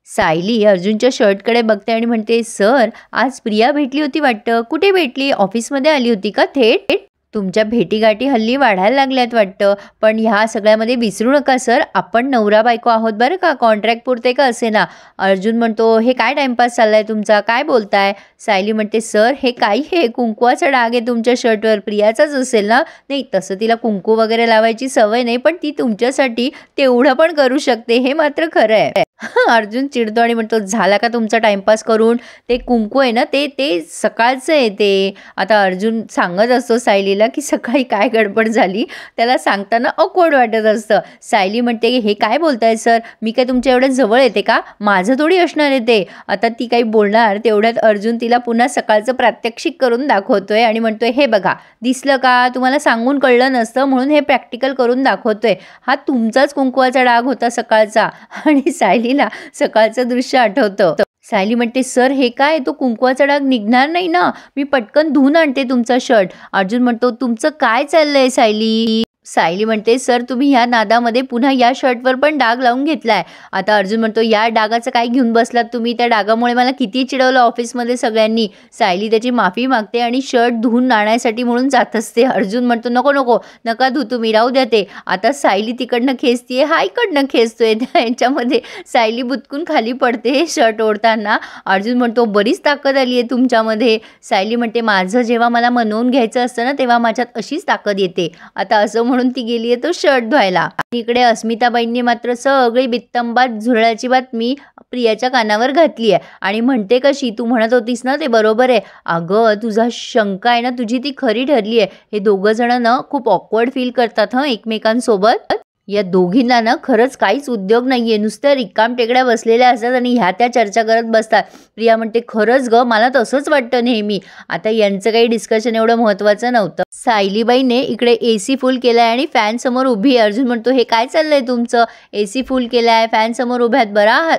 सायली अर्जुनच्या शर्टकडे बघते आणि म्हणते, "सर, आज प्रिया भेटली होती वाटतं. कुठे भेटली? ऑफिसमध्ये आली होती का थेट? तुमच्या भेटीगाठी हल्ली वाढायला लागल्यात वाटतं. पण ह्या सगळ्यामध्ये विसरू नका सर, आपण नवरा-बायको आहोत बरं का. कॉन्ट्रॅक्ट पुरते का असेना." अर्जुन म्हणतो, "हे काय टाईमपास चाललाय तुमचा? काय बोलताय?" सायली म्हणते, "सर, हे काय आहे? कुंकवाचा डाग आहे तुमच्या शर्टवर. प्रियाचाच असेल ना?" "नाही, तसं तिला कुंकू वगैरे लावायची सवय नाही, पण ती तुमच्यासाठी तेवढं पण करू शकते, हे मात्र खरं आहे." अर्जुन चिडतो आणि म्हणतो, "झाला का तुमचा टाईमपास करून? ते कुंकू आहे ना, ते ते सकाळचं आहे ते." आता अर्जुन सांगत असतो सायलीला की सकाळी काय गडबड झाली, त्याला सांगताना ऑकवर्ड वाटत असतं. सायली म्हणते, "हे काय बोलताय सर? मी काय तुमच्या एवढ्या जवळ येते का? माझं थोडी असणार आहे ते." आता ती काही बोलणार तेवढ्यात अर्जुन तिला पुन्हा सकाळचं प्रात्यक्षिक करून दाखवतोय आणि म्हणतोय, "हे बघा, दिसलं का? तुम्हाला सांगून कळलं नसतं म्हणून हे प्रॅक्टिकल करून दाखवतोय. हा तुमचाच कुंकवाचा डाग होता सकाळचा." आणि सायलीला सकाळचं दृश्य आठवतं. सायली म्हणते, "सर, हे काय? तो कुंकवाचा डाग निघणार नाही ना? मी पटकन धुवून आणते तुमचा शर्ट." अर्जुन म्हणतो, "तुमचं काय चाललंय सायली?" सायली म्हणते, "सर, तुम्ही ह्या नादामध्ये पुन्हा या शर्टवर पण डाग लावून घेतलाय." आता अर्जुन म्हणतो, "या डागाचं काय घेऊन बसलात तुम्ही? त्या डागामुळे मला किती चिडवलं ऑफिसमध्ये सगळ्यांनी." सायली त्याची माफी मागते आणि शर्ट धुवून आणायसाठी म्हणून जात असते. अर्जुन म्हणतो, "नको नको, नका धू तुम्ही, राहू द्या ते." आता सायली तिकडनं खेचतीये, हा इकडनं खेचतोय. यांच्यामध्ये सायली बुचकून खाली पडते शर्ट ओढताना. अर्जुन म्हणतो, "बरीच ताकद आली आहे तुमच्यामध्ये." सायली म्हणते, "माझं जेव्हा मला मनवून घ्यायचं असतं ना, तेव्हा माझ्यात अशीच ताकद येते." आता असं म्हणून ती गेली आहे तो शर्ट धुवायला. इकडे अस्मिताबाईंनी मात्र सगळी बित्तंबात झुरळाची बातमी प्रियाच्या कानावर घातली आहे आणि म्हणते कशी, "तू म्हणत होतीस ना ते बरोबर आहे. अगं, तुझा शंका आहे ना, तुझी ती खरी ठरली आहे. हे दोघं जण ना खूप ऑकवर्ड फील करतात हं एकमेकांसोबत. या दोघींना ना खरंच काहीच उद्योग नाहीये, नुसत्या रिकामटेकड्या बसलेल्या असतात आणि ह्या त्या चर्चा करत बसतात." प्रिया म्हणते, "खरंच ग, मला तसंच वाटतं नेहमी." आता यांचं काही डिस्कशन एवढं महत्त्वाचं नव्हतं. सायलीबाईने इकडे AC फुल केलाय आणि फॅन समोर उभी आहे. अर्जुन म्हणतो, "हे काय चाललंय तुमचं? AC फुल केलाय, फॅन समोर उभ्यात,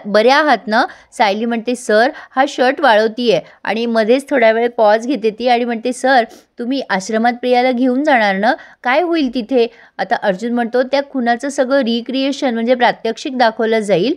बऱ्या आहात ना?" सायली म्हणते, "सर, हा शर्ट वाळवतीये." आणि मध्येच थोड्या वेळ पॉज घेते ती आणि म्हणते, "सर, तुम्ही आश्रमात प्रियाला घेऊन जाणार ना? काय होईल तिथे?" आता अर्जुन म्हणतो, "त्या खुनाचं सगळं रिक्रिएशन म्हणजे प्रात्यक्षिक दाखवलं जाईल."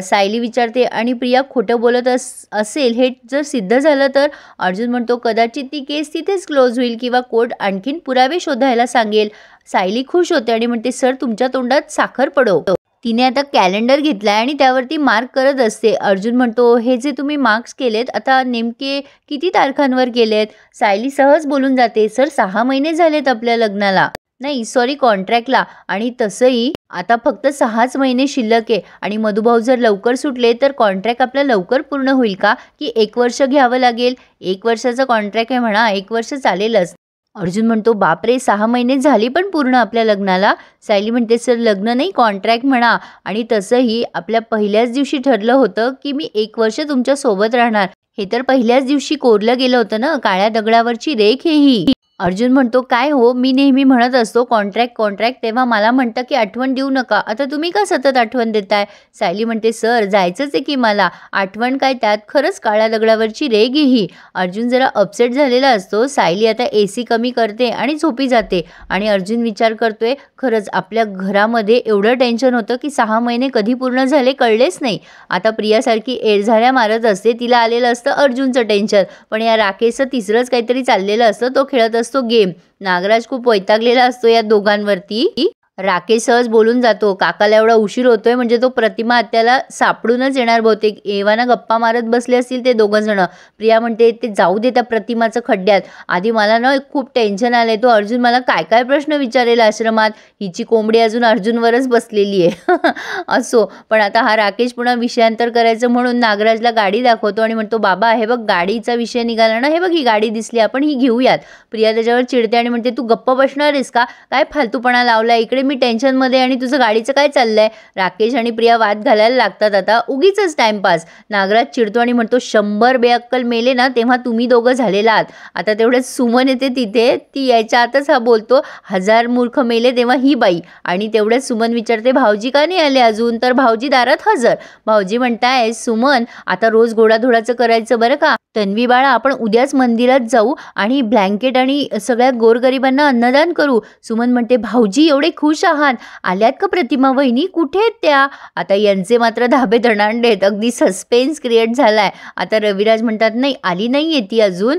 सायली विचारते, "आणि प्रिया खोटं बोलत असेल हे जर सिद्ध झालं तर?" अर्जुन म्हणतो, "कदाचित ती केस तिथेच क्लोज होईल किंवा कोर्ट आणखीन पुरावे शोधायला सांगेल." सायली खुश होते आणि म्हणते, "सर, तुमच्या तोंडात साखर पडो." तिने आता कॅलेंडर घेतलाय आणि त्यावरती मार्क करत असते. अर्जुन म्हणतो, "हे जे तुम्ही मार्क्स केलेत, आता नेमके किती तारखांवर केलेत?" सायली सहज बोलून जाते, "सर, 6 महिने झालेत आपल्या लग्नाला. नाही, सॉरी, कॉन्ट्रॅक्टला. आणि तसंही आता फक्त 6च महिने शिल्लक आहे. आणि मधुभाऊ जर लवकर सुटले तर कॉन्ट्रॅक्ट आपला लवकर पूर्ण होईल का, की 1 वर्ष घ्यावं लागेल? 1 वर्षाचा कॉन्ट्रॅक्ट आहे म्हणा, 1 वर्ष चालेलच." अर्जुन म्हणतो, "बापरे, 6 महिने झाली पण पूर्ण आपल्या लग्नाला." सायली म्हणते, "सर, लग्न नाही, कॉन्ट्रॅक्ट म्हणा. आणि तसंही आपल्या पहिल्याच दिवशी ठरलं होतं की मी 1 वर्ष तुमच्या सोबत राहणार. हे तर पहिल्याच दिवशी कोरलं गेलं होतं ना, काळ्या दगडावरची रेख आहे ही." अर्जुन म्हणतो, "काय हो, मी नेहमी म्हणत असतो कॉन्ट्रॅक्ट कॉन्ट्रॅक्ट, तेव्हा मला म्हणतं की आठवण देऊ नका. आता तुम्ही का सतत आठवण देताय?" सायली म्हणते, "सर, जायचंच आहे की मला. आठवण काय, त्यात खरंच काळ्या दगडावरची रेग आहे ही." अर्जुन जरा अपसेट झालेला असतो. सायली आता AC कमी करते आणि झोपी जाते आणि अर्जुन विचार करतोय, खरंच आपल्या घरामध्ये एवढं टेन्शन होतं की 6 महिने कधी पूर्ण झाले कळलेच नाही. आता प्रियासारखी एडझाऱ्या मारत असते, तिला आलेलं असतं अर्जुनचं टेन्शन. पण या राकेशचं तिसरंच काहीतरी चाललेलं असतं, तो खेळत असतो गेम. नागराज खूप वैतागलेला असतो या दोघांवरती. राकेश सहज बोलून जातो, "काकाला एवढा उशीर होतोय म्हणजे तो प्रतिमा आत्याला सापडूनच येणार बहुतेक. एव्हाना गप्पा मारत बसले असतील ते दोघं जण." प्रिया म्हणते, "ते जाऊ दे त्या प्रतिमाचं खड्ड्यात. आधी मला ना खूप टेन्शन आलंय. तो अर्जुन मला काय काय प्रश्न विचारेल आश्रमात. हिची कोंबडी अजून अर्जुनवरच बसलेली आहे." असो, पण आता हा राकेश पुन्हा विषयांतर करायचं म्हणून नागराजला गाडी दाखवतो आणि म्हणतो, "बाबा, हे बघ, गाडीचा विषय निघाला ना, हे बघ ही गाडी दिसली, आपण ही घेऊयात." प्रिया त्याच्यावर चिडते आणि म्हणते, "तू गप्प बसणार आहेस का? काय फालतूपणा लावला इकडे, मी टेन्शनमध्ये आणि तुझं गाडीचं काय चाललंय?" राकेश आणि प्रिया वाद घालायला लागतात. आता उगीचच टाइमपास. नागराज चिडतो आणि म्हणतो, "100 बेअक्कल मेले ना तेव्हा तुम्ही दोघं झालेला आहात." आता तेवढ्यात सुमन येते तिथे. ती यायच्या आतच हा बोलतो, "1000 मूर्ख मेले तेव्हा ही बाई." आणि तेवढ्यात सुमन विचारते, "भाऊजी का नाही आले अजून?" तर भाऊजी दारात हजर. भाऊजी म्हणताय, "सुमन, आता रोज गोडाधोडाचं करायचं बरं का. तन्वी बाळा, आपण उद्याच मंदिरात जाऊ आणि ब्लँकेट आणि सगळ्या गोरगरिबांना अन्नदान करू. सुमन म्हणते, भाऊजी एवढे खुश आहात, आल्यात का प्रतिमा वहिनी, कुठे आहेत त्या? आता यांचे मात्र धाबे दणाणलेत, अगदी सस्पेन्स क्रिएट झालाय. आता रविराज म्हणतात, नाही आली नाही आहे ती अजून.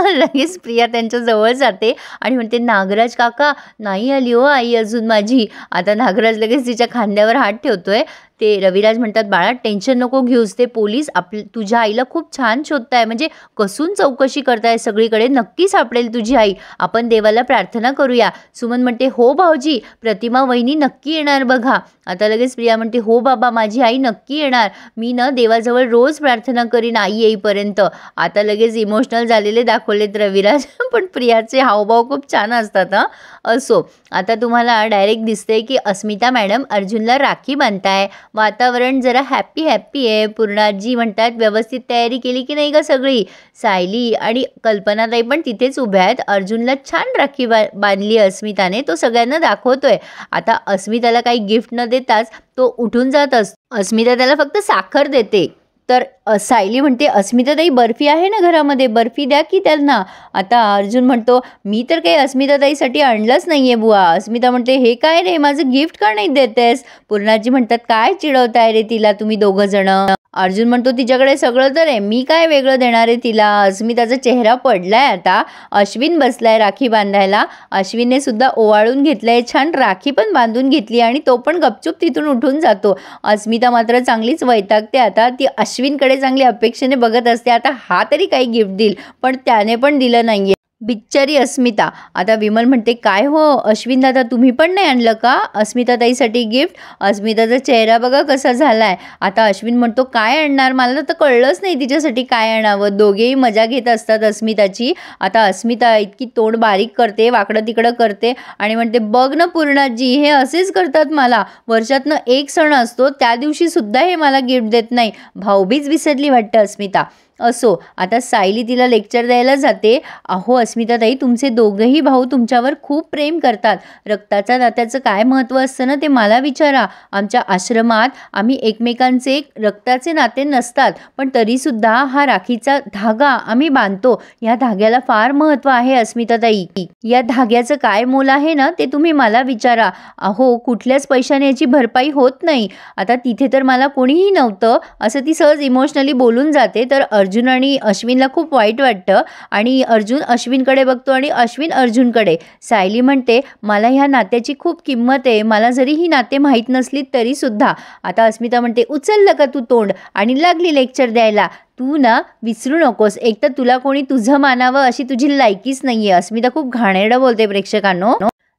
लगेच प्रिया त्यांच्या जवळ जाते आणि म्हणते, नागराज काका नाही आली हो आई अजून माझी. आता नागराज लगेच तिच्या खांद्यावर हात ठेवतोय. ते रविराज म्हणतात, बाळा टेन्शन नको घेऊस, ते पोलीस तुझ्या आईला खूप छान शोधताय, म्हणजे कसून चौकशी करताय सगळीकडे, नक्की सापडेल तुझी आई, आपण देवाला प्रार्थना करूया. सुमन म्हणते, हो भाऊजी, प्रतिमा वहिनी नक्की येणार बघा. आता लगेच प्रिया म्हणते, हो बाबा माझी आई नक्की येणार, मी ना देवाजवळ रोज प्रार्थना करीन आई येईपर्यंत. आता लगेच इमोशनल झालेले दाखवलेत रविराज. पण प्रियाचे हावभाव खूप छान असतात हां. असो, आता तुम्हाला डायरेक्ट दिसतंय की अस्मिता मॅडम अर्जुनला राखी बांधताय, वातावरण जरा हॅप्पी हॅप्पी आहे. पूर्णाजी म्हणतात, व्यवस्थित तयारी केली की नाही का सगळी? सायली आणि कल्पनाताई पण तिथेच उभ्या आहेत. अर्जुनला छान राखी बांधली अस्मिताने, तो सगळ्यांना दाखवतोय. आता अस्मिताला काही गिफ्ट न देताच तो उठून जात असतो. अस्मिता त्याला फक्त साखर देते. तर सायली म्हणते, अस्मिताताई बर्फी आहे ना घरामध्ये, बर्फी द्या की त्यांना. आता अर्जुन म्हणतो, मी तर काही अस्मिताताईसाठी आणलंच नाही आहे बुवा. अस्मिता म्हणते, हे काय रे, माझं गिफ्ट का नाही देतेस? पूर्णाजी म्हणतात, काय चिडवताय रे तिला तुम्ही दोघं जण? अर्जुन म्हणतो, तिच्याकडे सगळं तर आहे, मी काय वेगळं देणार आहे तिला? अस्मिताचा चेहरा पडलाय. आता अश्विन बसलाय राखी बांधायला. अश्विनने सुद्धा ओवाळून घेतलंय, छान राखी पण बांधून घेतली आणि तो पण गपचूप तिथून उठून जातो. अस्मिता मात्र चांगलीच वैतागते. आता ती अश्विनकडे चांगली अपेक्षेने बघत असते, आता हा तरी काही गिफ्ट देईल, पण त्याने पण दिलं नाहीये. बिच्चारी अस्मिता. आता विमल म्हणते, काय हो अश्विन दादा, तुम्ही पण नाही आणलं का अस्मिताताईसाठी गिफ्ट? अस्मिताचा चेहरा बघा कसा झालाय. आता अश्विन म्हणतो, काय आणणार, मला तर कळलंच नाही तिच्यासाठी काय आणावं. दोघेही मजा घेत असतात अस्मिताची. आता अस्मिता इतकी तोंड बारीक करते, वाकडं तिकडं करते आणि म्हणते, बघ ना पूर्णाजी, हे असेच करतात मला. वर्षातनं एक सण असतो, त्या दिवशी सुद्धा हे मला गिफ्ट देत नाही. भाऊबीज विसरली वाटतं अस्मिता. असो, आता सायली तिला लेक्चर द्यायला जाते. अहो अस्मिताताई, तुमचे दोघंही भाऊ तुमच्यावर खूप प्रेम करतात. रक्ताच्या नात्याचं काय महत्त्व असतं ना, ते मला विचारा. आमच्या आश्रमात आम्ही एकमेकांचे रक्ताचे नाते नसतात, पण तरीसुद्धा हा राखीचा धागा आम्ही बांधतो. या धाग्याला फार महत्त्व आहे अस्मिताताई. या धाग्याचं काय मोल आहे ना, ते तुम्ही मला विचारा. अहो कुठल्याच पैशाने याची भरपाई होत नाही. आता तिथे तर मला कोणीही नव्हतं, असं ती सहज इमोशनली बोलून जाते. तर अर्जुन आणि अश्विनला खूप वाईट वाटतं आणि अर्जुन अश्विनकडे बघतो आणि अश्विन अर्जुनकडे. सायली म्हणते, मला ह्या नात्याची खूप किंमत आहे, मला जरी ही नाते माहीत नसली तरी सुद्धा. आता अस्मिता म्हणते, उचललं का तू तोंड आणि लागली लेक्चर द्यायला. तू ना विसरू नकोस, एक तर तुला कोणी तुझं मानावं अशी तुझी लायकीच नाही आहे. अस्मिता खूप घाणेरडं बोलते प्रेक्षकांनो,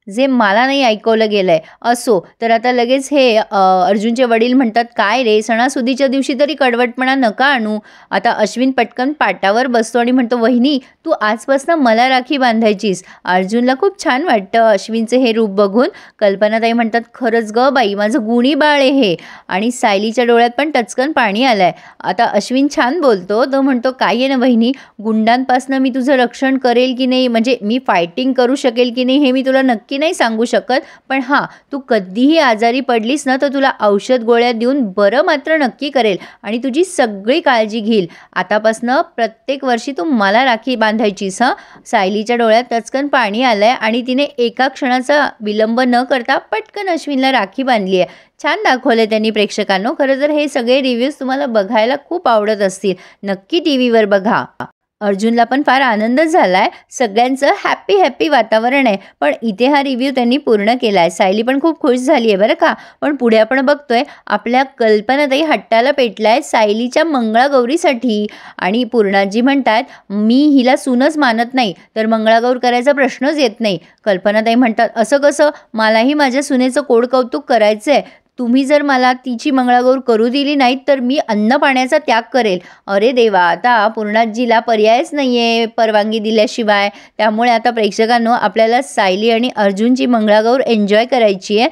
जे मला नाही ऐकवलं गेलंय. असो, तर आता लगेच हे अर्जुनचे वडील म्हणतात, काय रे, सणासुदीच्या दिवशी तरी कडवटपणा नका आणू. आता अश्विन पटकन पाटावर बसतो आणि म्हणतो, वहिनी तू आजपासून मला राखी बांधायचीस. अर्जुनला खूप छान वाटतं अश्विनचे हे रूप बघून. कल्पनाताई म्हणतात, खरंच ग बाई, माझं गुणी बाळ आहे हे. आणि सायलीच्या डोळ्यात पण टचकन पाणी आलंय. आता अश्विन छान बोलतो, तो म्हणतो, काय आहे ना वहिनी, गुंडांपासून मी तुझं रक्षण करेल की नाही, म्हणजे मी फायटिंग करू शकेल की नाही हे मी तुला नक्की नाही सांगू शकत, पण हां तू कधीही आजारी पडलीस ना तर तुला औषध गोळ्या देऊन बरं मात्र नक्की करेल आणि तुझी सगळी काळजी घेईल. आतापासनं प्रत्येक वर्षी तू मला राखी बांधायचीस हां. सायलीच्या डोळ्यात टचकन पाणी आलंय आणि तिने एका क्षणाचा विलंब न करता पटकन अश्विनला राखी बांधली आहे. छान दाखवले त्यांनी प्रेक्षकांनो. खरं तर हे सगळे रिव्ह्यूज तुम्हाला बघायला खूप आवडत असतील, नक्की टीव्हीवर बघा. अर्जुनला पण फार आनंद झालाय, सगळ्यांचं हॅप्पी हॅप्पी वातावरण आहे. पण इथे हा रिव्ह्यू त्यांनी पूर्ण केला आहे. सायली पण खूप खुश झाली आहे बरं का. पण पुढे आपण बघतोय आपल्या कल्पनाताई हट्टाला पेटलाय सायलीच्या मंगळागौरीसाठी आणि पूर्णाजी म्हणतात, मी हिला सूनच मानत नाही तर मंगळागौर करायचा प्रश्नच येत नाही. कल्पनाताई म्हणतात, असं कसं, मलाही माझ्या सुनेचं कोड कौतुक करायचं आहे. तुम्ही जर मला तिची मंगळागौर करू दिली नाहीत तर मी अन्न पाण्याचा त्याग करेल. अरे देवा, आता पूर्णाजीला पर्यायच नाही आहे परवानगी दिल्याशिवाय. त्यामुळे आता प्रेक्षकांनो आपल्याला सायली आणि अर्जुनची मंगळागौर एन्जॉय करायची आहे.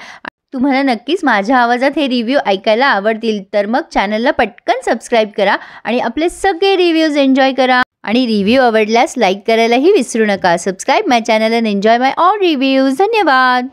तुम्हाला नक्कीच माझ्या आवाजात हे रिव्ह्यू ऐकायला आवडतील, तर मग चॅनलला पटकन सबस्क्राईब करा आणि आपले सगळे रिव्ह्यूज एन्जॉय करा. आणि रिव्ह्यू आवडल्यास लाईक करायलाही विसरू नका. Subscribe my channel and enjoy my all reviews. धन्यवाद.